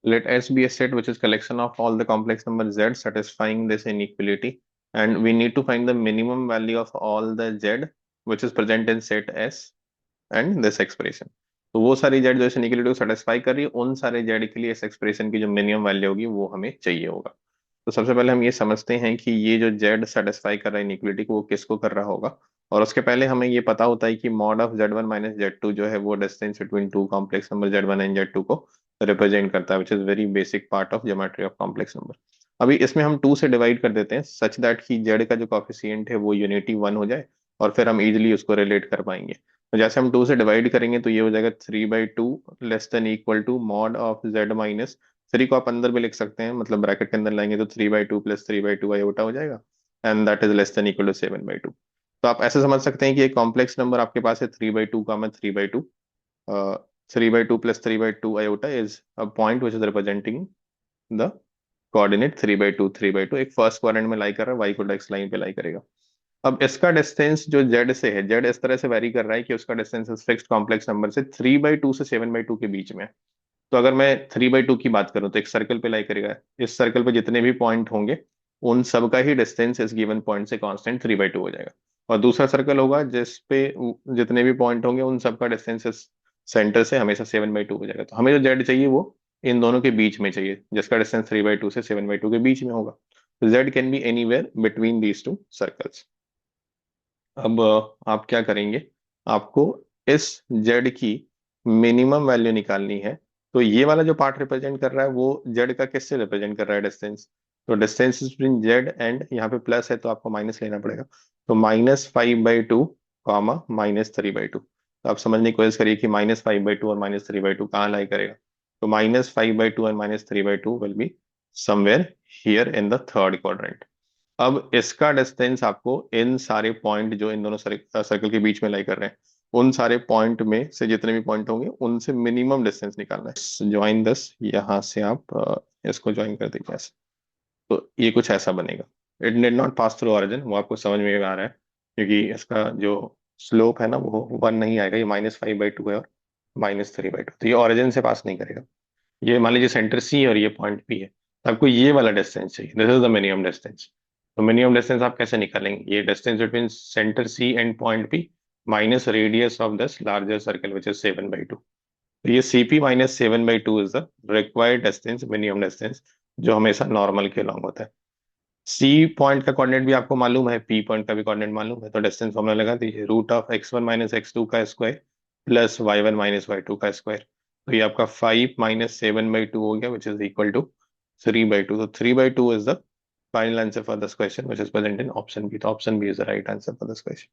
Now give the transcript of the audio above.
Let S be a set which is collection of all the complex number Z satisfying this inequality, and we need to find the minimum value of all the Z which is present in set S and this expression. तो वो सारी Z जो इस inequality को satisfy कर रही है, उन सारे Z के लिए इस expression की जो minimum value होगी वो हमें चाहिए होगा। तो सबसे पहले हम ये समझते हैं कि ये जो Z satisfy कर रहा है inequality को, वो किसको कर रहा होगा। और उसके पहले हमें ये पता होता है कि mod of Z1 minus Z2 जो है वो distance between two complex number Z1 and Z2 को रिप्रेजेंट करता है, which is very basic part of geometry of complex number. अभी इसमें हम 2 से डिवाइड कर देते हैं सच दैट कि Z का जो कॉफिशिएंट है वो यूनिटी 1 हो जाए, और फिर हम इजिली उसको रिलेट कर पाएंगे। तो जैसे हम 2 से डिवाइड करेंगे तो ये हो जाएगा 3/2 less than equal to mod of Z minus 3 को आप अंदर भी लिख सकते हैं, मतलब ब्रैकेट के अंदर लाएंगे तो 3/2 प्लस 3/2 आयोटा हो जाएगा, and that is less than equal to 7/2। तो आप ऐसे समझ सकते हैं कि एक कॉम्प्लेक्स नंबर आपके पास है 3/2 का, मैं 3/2 3/2 plus 3/2 iota is a point which is representing the coordinate 3/2 3/2, एक फर्स्ट क्वाड्रेंट में लाई कर रहा है, y को x लाइन पे लाई करेगा। अब इसका डिस्टेंस जो z से है, z इस तरह से वेरी कर रहा है कि उसका डिस्टेंस इस फिक्स्ड कॉम्प्लेक्स नंबर से 3/2 से 7/2 के बीच में है। तो अगर मैं 3/2 की बात करूं तो एक सर्कल पे लाई करेगा, इस सर्कल पे जितने भी पॉइंट होंगे उन सब का ही डिस्टेंस इस गिवन पॉइंट से कांस्टेंट 3/2 हो जाएगा। और दूसरा सर्कल होगा जिस पे जितने भी पॉइंट होंगे उन सब का डिस्टेंस इस सेंटर से हमेशा 7/2 हो जाएगा। तो हमें जो जेड चाहिए वो इन दोनों के बीच में चाहिए, जिसका डिस्टेंस 3/2 से 7/2 के बीच में होगा। तो Z can be anywhere between these two circles. अब आप क्या करेंगे, आपको इस जेड की मिनिमम वैल्यू निकालनी है। तो ये वाला जो पार्ट रिप्रेजेंट कर रहा है वो जेड का किससे रिप्रेजेंट कर रहा है, डिस्टेंस। तो डिस्टेंस बिटवीन जेड एंड यहाँ पे प्लस है तो आपको माइनस लेना पड़ेगा। तो -5/2 कॉमा -3/2। तो आप समझने की कोशिश करिए कि -5/2 और -3/2 कहाँ लाई करेगा। तो -5/2 and -3/2 will be somewhere here in the third quadrant. अब इसका डिस्टेंस आपको इन सारे पॉइंट जो इन दोनों सर्कल के बीच में लाई कर रहे हैं, उन सारे पॉइंट में से जितने भी पॉइंट होंगे उनसे मिनिमम डिस्टेंस निकालना है। ज्वाइन दस, यहाँ से आप इसको ज्वाइन कर दीजिए ऐसे। तो ये कुछ ऐसा बनेगा। It did not pass through origin, वो आपको समझ में आ रहा है, क्योंकि इसका जो स्लोप है ना वो 1 नहीं आएगा, ये -5/2 है और -3/2, तो ये ऑरिजिन से पास नहीं करेगा। ये मान लीजिए सेंटर सी और ये पॉइंट पी है, तो आपको ये वाला डिस्टेंस चाहिए, this is the minimum distance. तो मिनिमम डिस्टेंस आप कैसे निकालेंगे, ये distance between centre C and point P minus radius of this larger circle which is 7/2। तो ये CP minus 7/2 is the required distance, minimum distance, जो हमेशा नॉर्मल के अलॉन्ग होता है। सी पॉइंट का कोऑर्डिनेट भी आपको मालूम है, पी पॉइंट का भी कोऑर्डिनेट मालूम है, तो डिस्टेंस फॉर्मूला लगा दीजिए, √(x1 माइनस x2) का square plus y1 minus y2 का स्क्वायर। तो ये आपका 5 माइनस 7/2 हो गया, विच इज इक्वल टू 3/2। तो 3/2 is the final answer for this question which is present in option B. तो option B is the right answer for this question.